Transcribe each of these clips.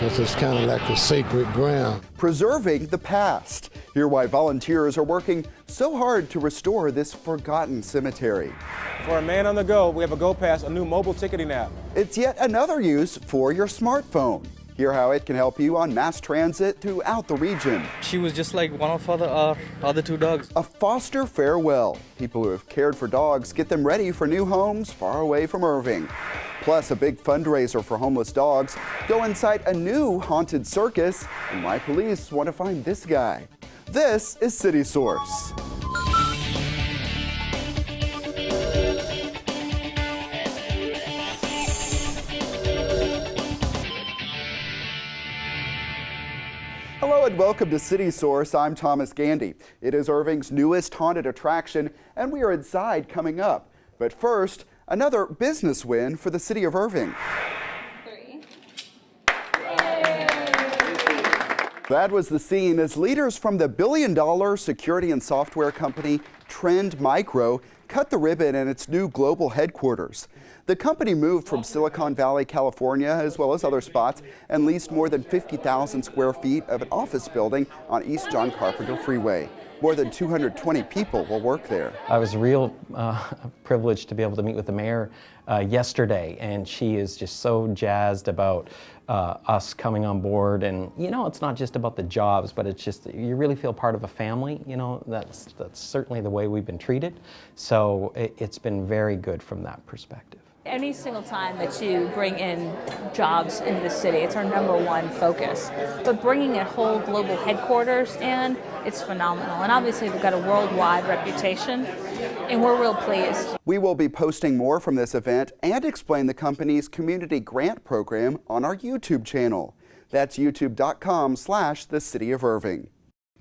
because it's kind of like a sacred ground. Preserving the past. Hear why volunteers are working so hard to restore this forgotten cemetery. For a man on the go, we have a Go Pass, a new mobile ticketing app. It's yet another use for your smartphone. Hear how it can help you on mass transit throughout the region. She was just like one of our other two dogs. A foster farewell. People who have cared for dogs get them ready for new homes far away from Irving. Plus, a big fundraiser for homeless dogs. Go inside a new haunted circus and why police want to find this guy. This is City Source. Hello and welcome to City Source. I'm Thomas Gandy. It is Irving's newest haunted attraction, and we are inside coming up. But first, another business win for the city of Irving. That was the scene as leaders from the billion-dollar security and software company Trend Micro cut the ribbon in its new global headquarters. The company moved from Silicon Valley, California, as well as other spots, and leased more than 50,000 square feet of an office building on East John Carpenter Freeway. More than 220 people will work there. I was real privileged to be able to meet with the mayor yesterday, and she is just so jazzed about us coming on board. And you know, it's not just about the jobs, but it's just you really feel part of a family. You know, that's certainly the way we've been treated. So it's been very good from that perspective. Any single time that you bring in jobs into the city, it's our #1 focus. But bringing a whole global headquarters in, it's phenomenal. And obviously they've got a worldwide reputation, and we're real pleased. We will be posting more from this event and explain the company's community grant program on our YouTube channel. That's youtube.com/the City of Irving.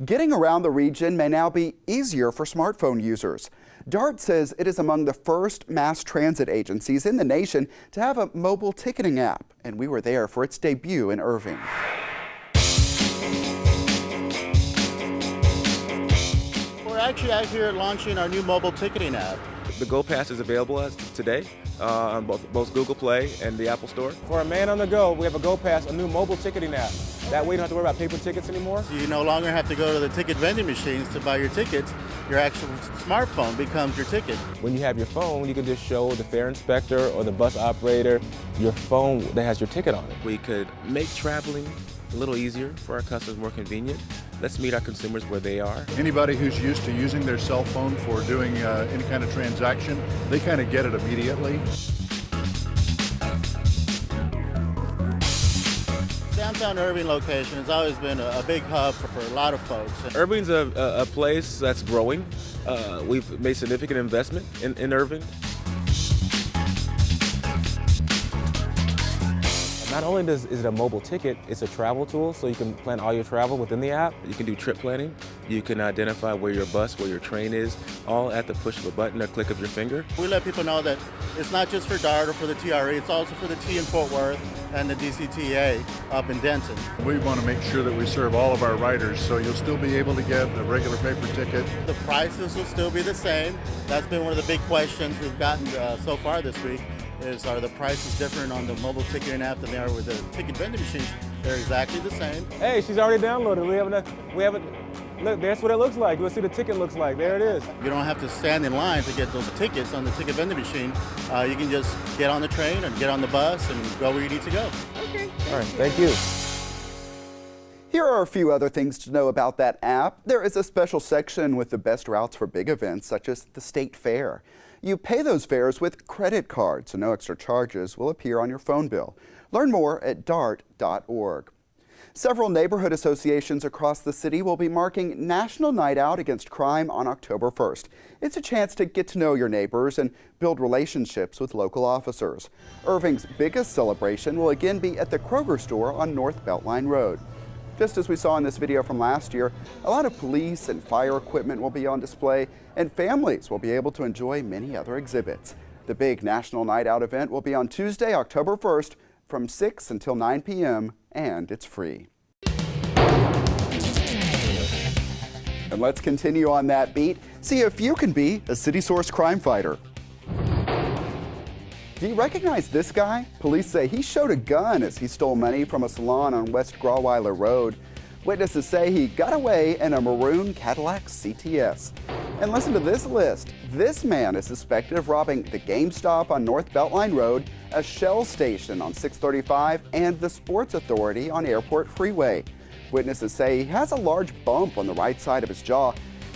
Getting around the region may now be easier for smartphone users. DART says it is among the first mass transit agencies in the nation to have a mobile ticketing app, and we were there for its debut in Irving. We're actually out here launching our new mobile ticketing app. The Go Pass is available as today on both Google Play and the Apple Store. For a man on the go, we have a Go Pass, a new mobile ticketing app. That way you don't have to worry about paper tickets anymore. You no longer have to go to the ticket vending machines to buy your tickets. Your actual smartphone becomes your ticket. When you have your phone, you can just show the fare inspector or the bus operator your phone that has your ticket on it. We could make traveling a little easier for our customers, more convenient. Let's meet our consumers where they are. Anybody who's used to using their cell phone for doing any kind of transaction, they kind of get it immediately. Downtown Irving location has always been a big hub for a lot of folks. Irving's a place that's growing. We've made significant investment in Irving. Not only is it a mobile ticket, it's a travel tool, so you can plan all your travel within the app. You can do trip planning. You can identify where your bus, where your train is, all at the push of a button or click of your finger. We let people know that it's not just for DART or for the TRE, it's also for the T in Fort Worth and the DCTA up in Denton. We want to make sure that we serve all of our riders, so you'll still be able to get a regular paper ticket. The prices will still be the same. That's been one of the big questions we've gotten so far this week. Are the prices different on the mobile ticketing app than they are with the ticket vending machines? They're exactly the same. Hey, she's already downloaded. We haven't. Look, that's what it looks like. You'll see the ticket looks like. There it is. You don't have to stand in line to get those tickets on the ticket vending machine. You can just get on the train or get on the bus and go where you need to go. Okay. All right, thank you. Here are a few other things to know about that app. There is a special section with the best routes for big events, such as the State Fair. You pay those fares with credit cards, so no extra charges will appear on your phone bill. Learn more at dart.org. Several neighborhood associations across the city will be marking National Night Out Against Crime on October 1st. It's a chance to get to know your neighbors and build relationships with local officers. Irving's biggest celebration will again be at the Kroger store on North Beltline Road. Just as we saw in this video from last year, a lot of police and fire equipment will be on display, and families will be able to enjoy many other exhibits. The big National Night Out event will be on Tuesday, October 1st from 6 until 9 p.m., and it's free. And let's continue on that beat. See if you can be a City Source crime fighter. Do you recognize this guy? Police say he showed a gun as he stole money from a salon on West Grawweiler Road. Witnesses say he got away in a maroon Cadillac CTS. And listen to this list. This man is suspected of robbing the GameStop on North Beltline Road, a Shell station on 635, and the Sports Authority on Airport Freeway. Witnesses say he has a large bump on the right side of his jaw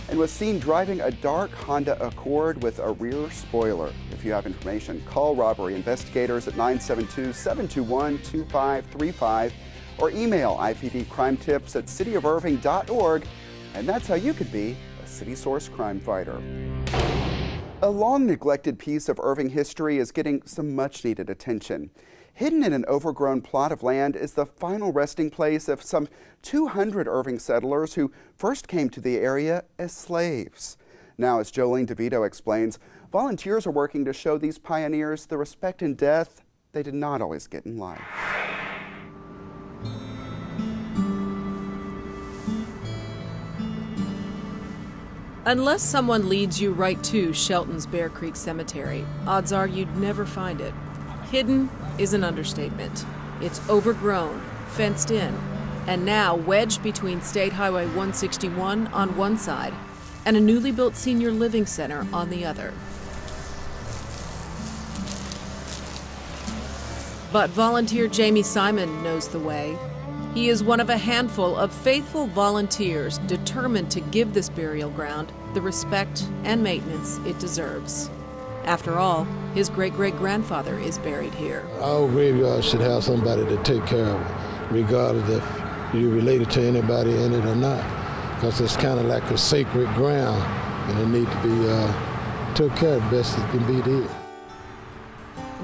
and was seen driving a dark Honda Accord with a rear spoiler. If you have information, call robbery investigators at 972-721-2535 or email ipdcrimetips@cityofirving.org, and that's how you could be a City Source crime fighter. A long-neglected piece of Irving history is getting some much-needed attention. Hidden in an overgrown plot of land is the final resting place of some 200 Irving settlers who first came to the area as slaves. Now, as Jolene DeVito explains, volunteers are working to show these pioneers the respect and death they did not always get in life. Unless someone leads you right to Shelton's Bear Creek Cemetery, odds are you'd never find it. Hidden is an understatement. It's overgrown, fenced in, and now wedged between State Highway 161 on one side and a newly built senior living center on the other. But volunteer Jamie Simon knows the way. He is one of a handful of faithful volunteers determined to give this burial ground the respect and maintenance it deserves. After all, his great-great-grandfather is buried here. Our graveyard should have somebody to take care of it, regardless if you're related to anybody in it or not, because it's kind of like a sacred ground, and it needs to be took care of best it can be did.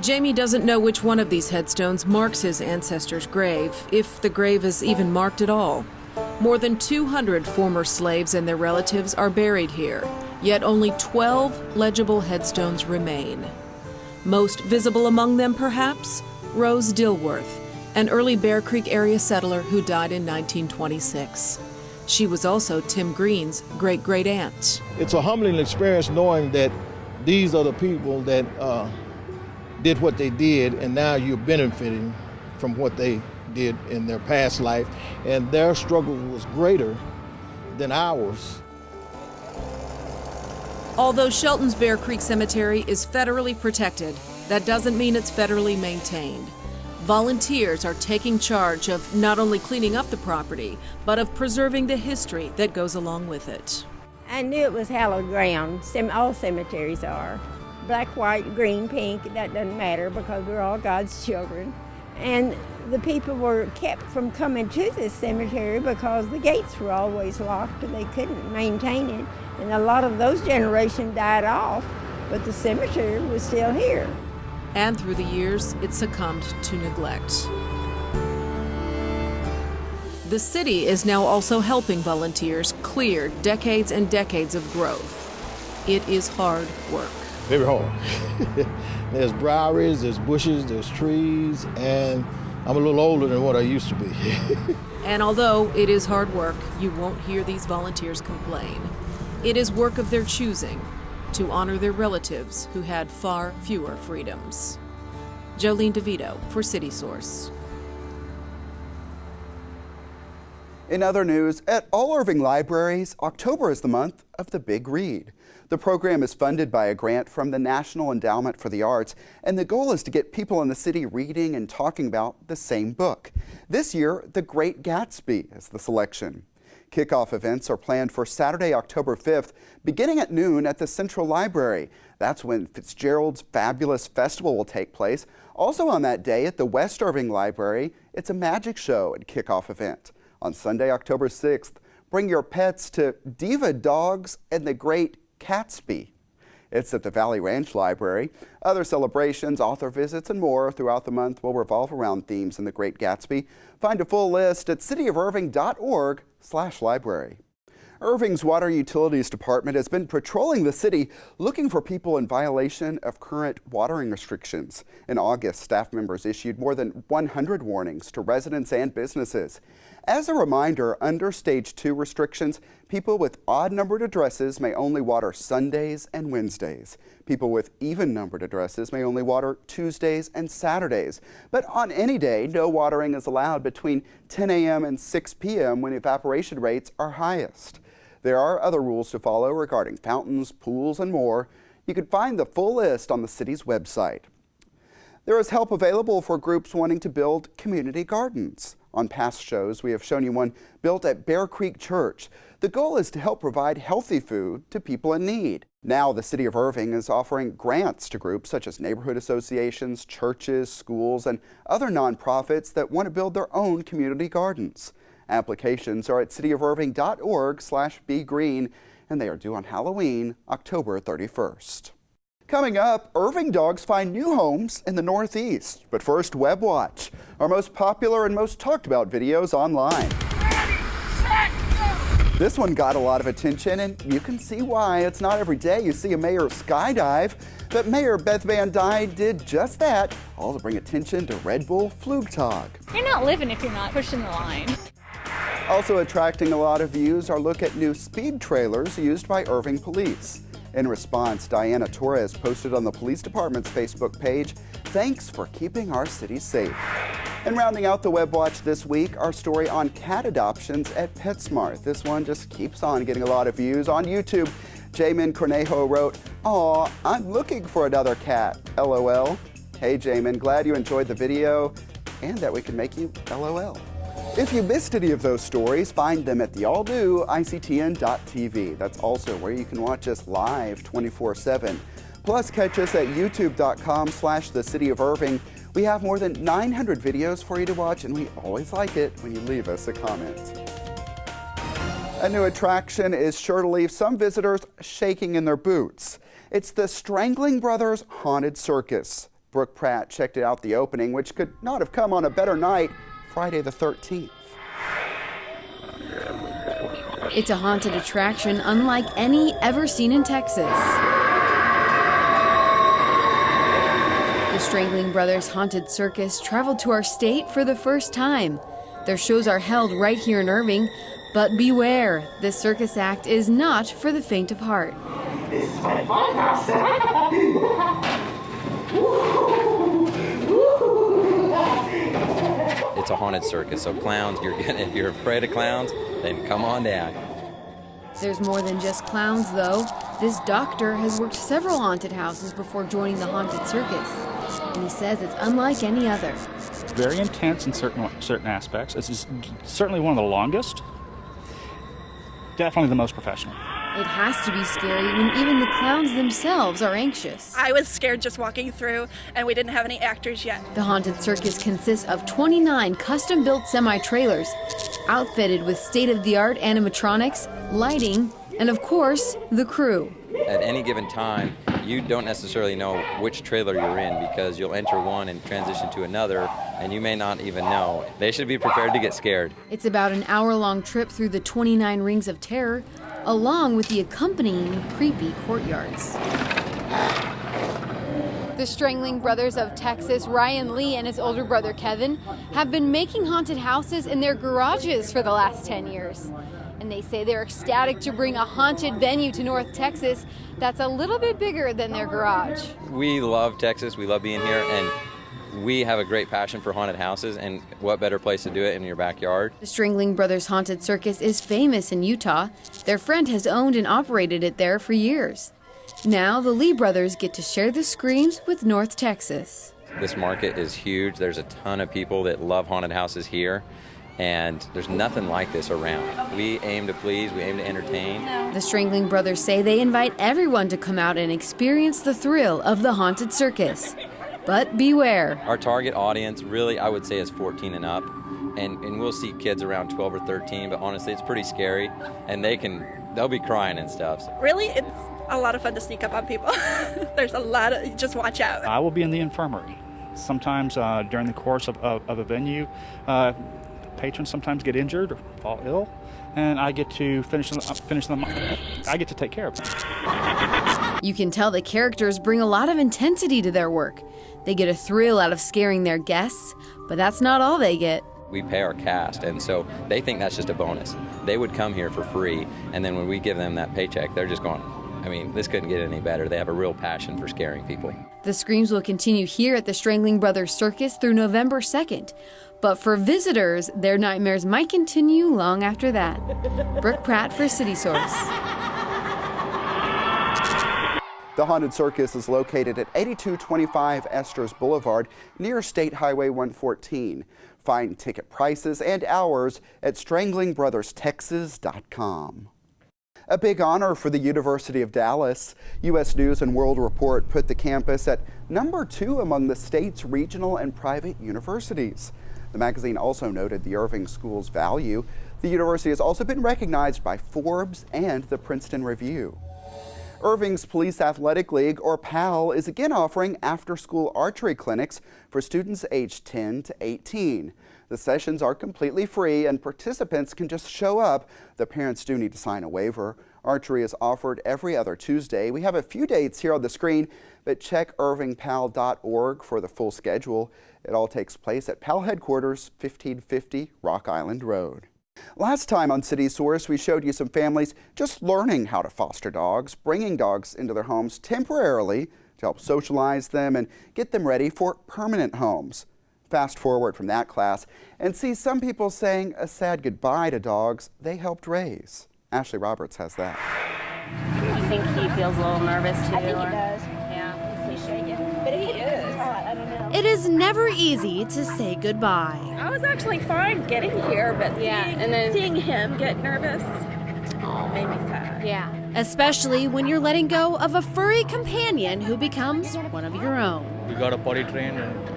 Jamie doesn't know which one of these headstones marks his ancestor's grave, if the grave is even marked at all. More than 200 former slaves and their relatives are buried here, yet only 12 legible headstones remain. Most visible among them, perhaps, Rose Dilworth, an early Bear Creek area settler who died in 1926. She was also Tim Green's great-great-aunt. It's a humbling experience knowing that these are the people that did what they did, and now you're benefiting from what they did in their past life, and their struggle was greater than ours. Although Shelton's Bear Creek Cemetery is federally protected, that doesn't mean it's federally maintained. Volunteers are taking charge of not only cleaning up the property, but of preserving the history that goes along with it. I knew it was hallowed ground. All cemeteries are. Black, white, green, pink, that doesn't matter because we're all God's children. And the people were kept from coming to this cemetery because the gates were always locked and they couldn't maintain it. And a lot of those generations died off, but the cemetery was still here. And through the years, it succumbed to neglect. The city is now also helping volunteers clear decades and decades of growth. It is hard work. Very hard. There's briaries, there's bushes, there's trees, and I'm a little older than what I used to be. And although it is hard work, you won't hear these volunteers complain. It is work of their choosing to honor their relatives who had far fewer freedoms. Jolene DeVito for City Source. In other news, at all Irving libraries, October is the month of the Big Read. The program is funded by a grant from the National Endowment for the Arts, and the goal is to get people in the city reading and talking about the same book. This year, The Great Gatsby is the selection. Kickoff events are planned for Saturday, October 5th, beginning at noon at the Central Library. That's when Fitzgerald's Fabulous Festival will take place. Also on that day at the West Irving Library, it's a magic show and kickoff event. On Sunday, October 6th, bring your pets to Diva Dogs and the Great Gatsby. It's at the Valley Ranch Library. Other celebrations, author visits, and more throughout the month will revolve around themes in The Great Gatsby. Find a full list at cityofirving.org/library. Irving's Water Utilities Department has been patrolling the city looking for people in violation of current watering restrictions. In August, staff members issued more than 100 warnings to residents and businesses. As a reminder, under Stage 2 restrictions, people with odd-numbered addresses may only water Sundays and Wednesdays. People with even-numbered addresses may only water Tuesdays and Saturdays. But on any day, no watering is allowed between 10 a.m. and 6 p.m. when evaporation rates are highest. There are other rules to follow regarding fountains, pools, and more. You can find the full list on the city's website. There is help available for groups wanting to build community gardens. On past shows, we have shown you one built at Bear Creek Church. The goal is to help provide healthy food to people in need. Now, the City of Irving is offering grants to groups such as neighborhood associations, churches, schools, and other nonprofits that want to build their own community gardens. Applications are at cityofirving.org/begreen, and they are due on Halloween, October 31st. Coming up, Irving dogs find new homes in the Northeast. But first, Web Watch, our most popular and most talked about videos online. Ready, set, go! This one got a lot of attention, and you can see why. It's not every day you see a mayor skydive, but Mayor Beth Van Dyne did just that, all to bring attention to Red Bull Flugtag. You're not living if you're not pushing the line. Also attracting a lot of views, our look at new speed trailers used by Irving police. In response, Diana Torres posted on the police department's Facebook page, "Thanks for keeping our city safe." And rounding out the Web Watch this week, our story on cat adoptions at PetSmart. This one just keeps on getting a lot of views. On YouTube, Jamin Cornejo wrote, "Aw, I'm looking for another cat, LOL." Hey Jamin, glad you enjoyed the video and that we can make you LOL. If you missed any of those stories, find them at the all-new ICTN.tv. That's also where you can watch us live 24/7. Plus, catch us at youtube.com/thecityofirving. We have more than 900 videos for you to watch, and we always like it when you leave us a comment. A new attraction is sure to leave some visitors shaking in their boots. It's the Strangling Brothers Haunted Circus. Brooke Pratt checked it out the opening, which could not have come on a better night, Friday the 13th. It's a haunted attraction unlike any ever seen in Texas. The Strangling Brothers Haunted Circus traveled to our state for the first time. Their shows are held right here in Irving, but beware, this circus act is not for the faint of heart. This is my funhouse. It's a haunted circus, so clowns, if you're afraid of clowns, then come on down. There's more than just clowns, though. This doctor has worked several haunted houses before joining the haunted circus, and he says it's unlike any other. Very intense in certain aspects. This is certainly one of the longest. Definitely the most professional. It has to be scary when even the clowns themselves are anxious. I was scared just walking through, and we didn't have any actors yet. The haunted circus consists of 29 custom-built semi-trailers, outfitted with state-of-the-art animatronics, lighting, and of course, the crew. At any given time, you don't necessarily know which trailer you're in because you'll enter one and transition to another, and you may not even know. They should be prepared to get scared. It's about an hour-long trip through the 29 rings of terror, along with the accompanying creepy courtyards. The Strangling Brothers of Texas, Ryan Lee and his older brother Kevin, have been making haunted houses in their garages for the last 10 years. And they say they're ecstatic to bring a haunted venue to North Texas that's a little bit bigger than their garage. We love Texas, we love being here, and we have a great passion for haunted houses, and what better place to do it in your backyard? The Strangling Brothers Haunted Circus is famous in Utah. Their friend has owned and operated it there for years. Now the Lee brothers get to share the screams with North Texas. This market is huge. There's a ton of people that love haunted houses here, and there's nothing like this around. We aim to please, we aim to entertain. The Strangling Brothers say they invite everyone to come out and experience the thrill of the haunted circus. But beware. Our target audience really, I would say, is 14 and up, and we'll see kids around 12 or 13, but honestly, it's pretty scary, and they'll be crying and stuff. Really, it's a lot of fun to sneak up on people. There's a lot of, just watch out. I will be in the infirmary. Sometimes during the course of a venue, patrons sometimes get injured or fall ill, and I get to finish them. I get to take care of them. You can tell the characters bring a lot of intensity to their work. They get a thrill out of scaring their guests, but that's not all they get. We pay our cast, and so they think that's just a bonus. They would come here for free, and then when we give them that paycheck, they're just going, I mean, this couldn't get any better. They have a real passion for scaring people. The screams will continue here at the Strangling Brothers Circus through November 2nd. But for visitors, their nightmares might continue long after that. Brooke Pratt for City Source. The Haunted Circus is located at 8225 Esters Boulevard near State Highway 114. Find ticket prices and hours at stranglingbrotherstexas.com. A big honor for the University of Dallas. U.S. News and World Report put the campus at #2 among the state's regional and private universities. The magazine also noted the Irving School's value. The university has also been recognized by Forbes and the Princeton Review. Irving's Police Athletic League, or PAL, is again offering after-school archery clinics for students aged 10 to 18. The sessions are completely free and participants can just show up. The parents do need to sign a waiver. Archery is offered every other Tuesday. We have a few dates here on the screen, but check irvingpal.org for the full schedule. It all takes place at PAL headquarters, 1550 Rock Island Road. Last time on City Source, we showed you some families just learning how to foster dogs, bringing dogs into their homes temporarily to help socialize them and get them ready for permanent homes. Fast forward from that class and see some people saying a sad goodbye to dogs they helped raise. Ashley Roberts has that. You think he feels a little nervous too? I think he does. Yeah. He's shaking. But he is. I don't know. It is never easy to say goodbye. I was actually fine getting here, but seeing him get nervous made me sad. Yeah. Especially when you're letting go of a furry companion who becomes one of your own. We got a potty trained and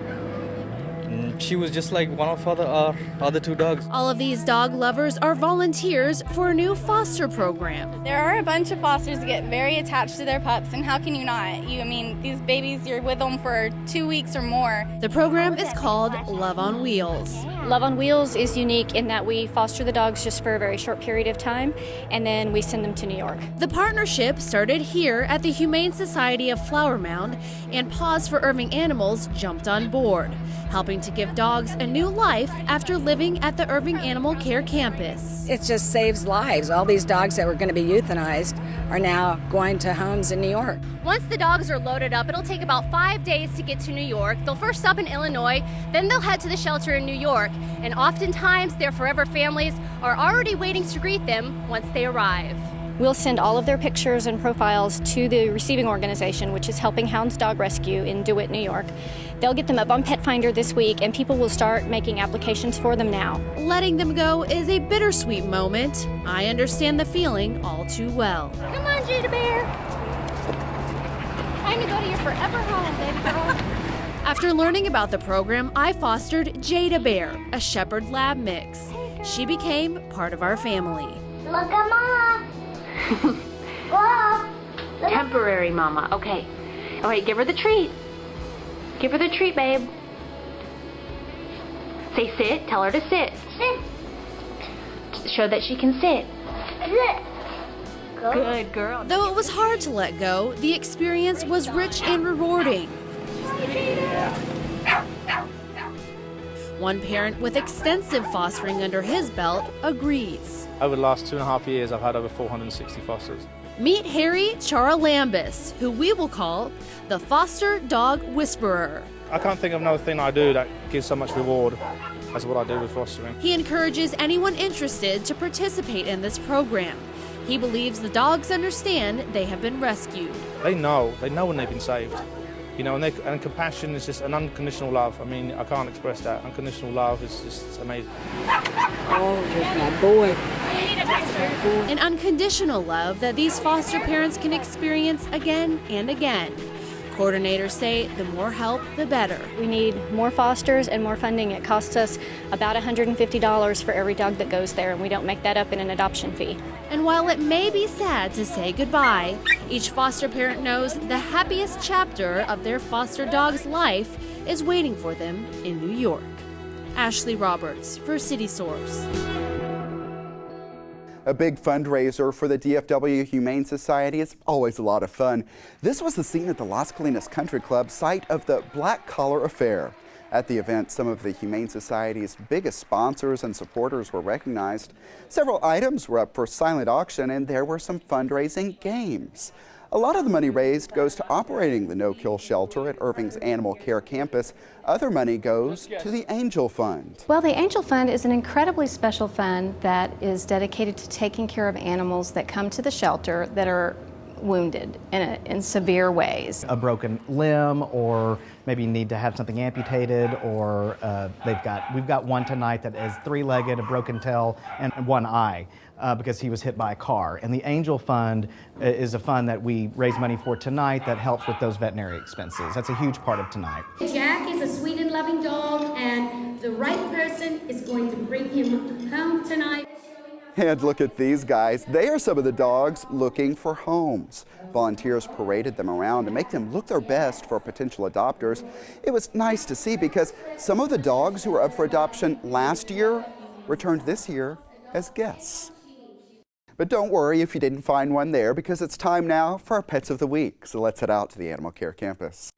she was just like one of our other two dogs. All of these dog lovers are volunteers for a new foster program. There are a bunch of fosters that get very attached to their pups, and how can you not? I mean, these babies, you're with them for 2 weeks or more. The program is called Love on Wheels. Love on Wheels is unique in that we foster the dogs just for a very short period of time, and then we send them to New York. The partnership started here at the Humane Society of Flower Mound, and Paws for Irving Animals jumped on board, helping to give dogs a new life after living at the Irving Animal Care campus. It just saves lives. All these dogs that were going to be euthanized are now going to homes in New York. Once the dogs are loaded up, it'll take about 5 days to get to New York. They'll first stop in Illinois, then they'll head to the shelter in New York. And oftentimes, their forever families are already waiting to greet them once they arrive. We'll send all of their pictures and profiles to the receiving organization, which is Helping Hounds Dog Rescue in DeWitt, New York. They'll get them up on Pet Finder this week, and people will start making applications for them now. Letting them go is a bittersweet moment. I understand the feeling all too well. Come on, Jada Bear. Time to go to your forever home, baby girl. After learning about the program, I fostered Jada Bear, a Shepherd Lab mix. She became part of our family. Look at Mama. Go. Temporary mama. Okay. All right, give her the treat. Give her the treat, babe. Say sit. Tell her to sit. Sit. Show that she can sit. Sit. Good girl. Though it was hard to let go, the experience was rich and rewarding. One parent with extensive fostering under his belt agrees. Over the last 2.5 years, I've had over 460 fosters. Meet Harry Charalambis, who we will call the Foster Dog Whisperer. I can't think of another thing I do that gives so much reward as what I do with fostering. He encourages anyone interested to participate in this program. He believes the dogs understand they have been rescued. They know when they've been saved. You know, and compassion is just an unconditional love. I mean, I can't express that. Unconditional love is just amazing. Oh, there's my boy. An unconditional love that these foster parents can experience again and again. Coordinators say the more help, the better. We need more fosters and more funding. It costs us about $150 for every dog that goes there, and we don't make that up in an adoption fee. And while it may be sad to say goodbye, each foster parent knows the happiest chapter of their foster dog's life is waiting for them in New York. Ashley Roberts for City Source. A big fundraiser for the DFW Humane Society is always a lot of fun. This was the scene at the Las Colinas Country Club, site of the Black Collar Affair. At the event, some of the Humane Society's biggest sponsors and supporters were recognized. Several items were up for silent auction, and there were some fundraising games. A lot of the money raised goes to operating the no-kill shelter at Irving's Animal Care Campus. Other money goes to the Angel Fund. Well, the Angel Fund is an incredibly special fund that is dedicated to taking care of animals that come to the shelter that are wounded in severe ways. A broken limb, or maybe need to have something amputated, or we've got one tonight that is three-legged, a broken tail, and one eye. Because he was hit by a car. And the Angel Fund is a fund that we raise money for tonight that helps with those veterinary expenses. That's a huge part of tonight. Jack is a sweet and loving dog, and the right person is going to bring him home tonight. And look at these guys. They are some of the dogs looking for homes. Volunteers paraded them around to make them look their best for potential adopters. It was nice to see because some of the dogs who were up for adoption last year returned this year as guests. But don't worry if you didn't find one there, because it's time now for our Pets of the Week. So let's head out to the Animal Care Campus.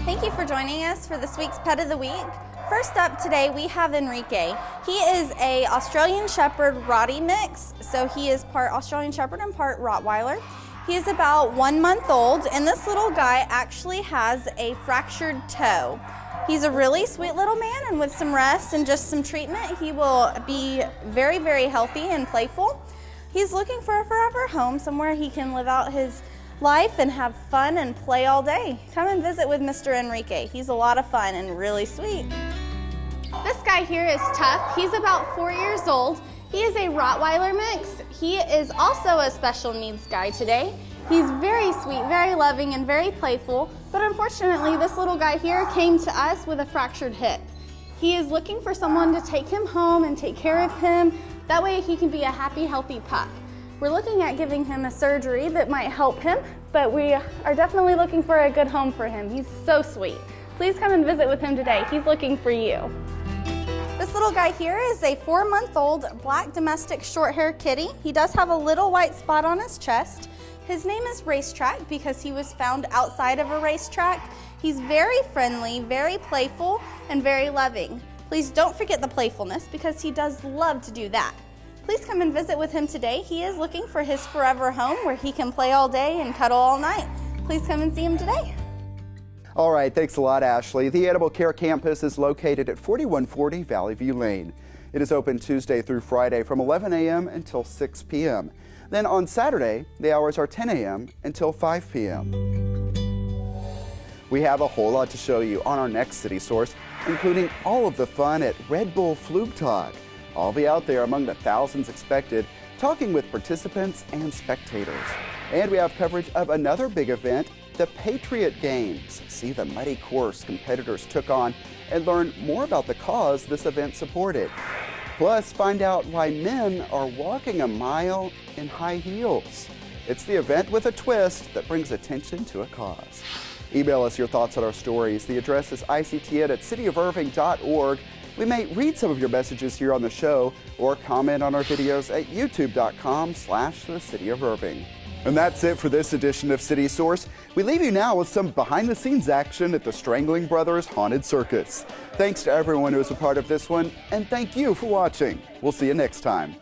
Thank you for joining us for this week's Pet of the Week. First up today we have Enrique. He is an Australian Shepherd Rottie mix, so he is part Australian Shepherd and part Rottweiler. He is about 1 month old, and this little guy actually has a fractured toe. He's a really sweet little man, and with some rest and just some treatment, he will be very, very healthy and playful. He's looking for a forever home, somewhere he can live out his life and have fun and play all day. Come and visit with Mr. Enrique. He's a lot of fun and really sweet. This guy here is Tough. He's about 4 years old. He is a Rottweiler mix. He is also a special needs guy today. He's very sweet, very loving, and very playful, but unfortunately this little guy here came to us with a fractured hip. He is looking for someone to take him home and take care of him. That way he can be a happy, healthy pup. We're looking at giving him a surgery that might help him, but we are definitely looking for a good home for him. He's so sweet. Please come and visit with him today. He's looking for you. This little guy here is a 4 month old black domestic short hair kitty. He does have a little white spot on his chest. His name is Racetrack because he was found outside of a racetrack. He's very friendly, very playful, and very loving. Please don't forget the playfulness because he does love to do that. Please come and visit with him today. He is looking for his forever home where he can play all day and cuddle all night. Please come and see him today. All right, thanks a lot, Ashley. The Animal Care Campus is located at 4140 Valley View Lane. It is open Tuesday through Friday from 11 a.m. until 6 p.m. Then on Saturday, the hours are 10 a.m. until 5 p.m. We have a whole lot to show you on our next City Source, including all of the fun at Red Bull Flugtag. I'll be out there among the thousands expected, talking with participants and spectators. And we have coverage of another big event, the Patriot Games. See the muddy course competitors took on and learn more about the cause this event supported. Plus, find out why men are walking a mile in high heels. It's the event with a twist that brings attention to a cause. Email us your thoughts on our stories. The address is ictn@cityofirving.org. We may read some of your messages here on the show or comment on our videos at youtube.com/thecityofirving. And that's it for this edition of City Source. We leave you now with some behind-the-scenes action at the Strangling Brothers Haunted Circus. Thanks to everyone who was a part of this one, and thank you for watching. We'll see you next time.